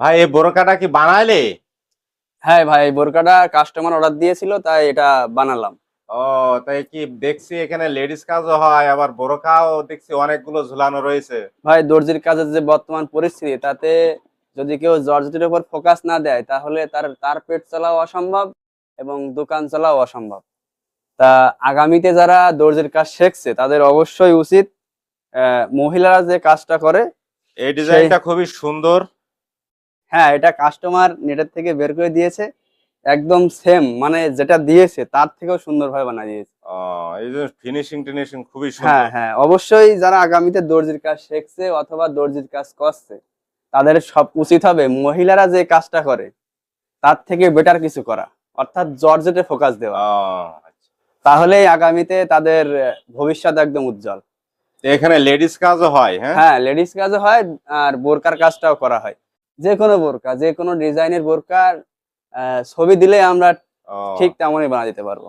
ভাই এই বোরকাটা কি বানাইলে? হ্যাঁ ভাই, বোরকাটা কাস্টমার অর্ডার দিয়েছিল, তাই এটা বানালাম। ও, তাই কি দেখছি এখানে লেডিস কাজও হয়, আবার বোরকাও দেখছি অনেকগুলো ঝুলানো রয়েছে। ভাই, দর্জির কাজের যে বর্তমান পরিস্থিতি, তাতে যদি কেউ জর্জেটের উপর ফোকাস না দেয়, তাহলে তার পেট চলাও অসম্ভব এবং দোকান চলাও অসম্ভব। তা আগামীতে যারা দর্জির কাজ শিখছে, তাদের অবশ্যই উচিত মহিলারা যে কাজটা করে এই সেই। ডিজাইনটা খুবই সুন্দর। হ্যাঁ, এটা কাস্টমার নেটের থেকে বের করে দিয়েছে, একদম সেম, মানে যেটা দিয়েছে তার থেকেও সুন্দরভাবে বানিয়ে দিয়েছে। এই যে ফিনিশিং টিনিশিং খুবই হ্যাঁ সুন্দর। হ্যাঁ, অবশ্যই যারা আগামীতে দর্জির কাজ শিখছে অথবা দর্জির কাজ করছে, তাদের সব উচিত হবে মহিলারা যে কাজটা করে তার থেকে বেটার কিছু করা, অর্থাৎ জর্জেটে ফোকাস দেওয়া। আচ্ছা। তাহলেই আগামীতে তাদের ভবিষ্যৎ একদম উজ্জ্বল। তো এখানে লেডিস কাজও হয়, হ্যাঁ? হ্যাঁ, লেডিস কাজও হয়, আর বোরকার কাজটাও করা হয়। যে কোনো বোরকা, যে কোনো ডিজাইনের বোরকার ছবি দিলে আমরা ঠিক ও, তেমনই বানা দিতে পারবো।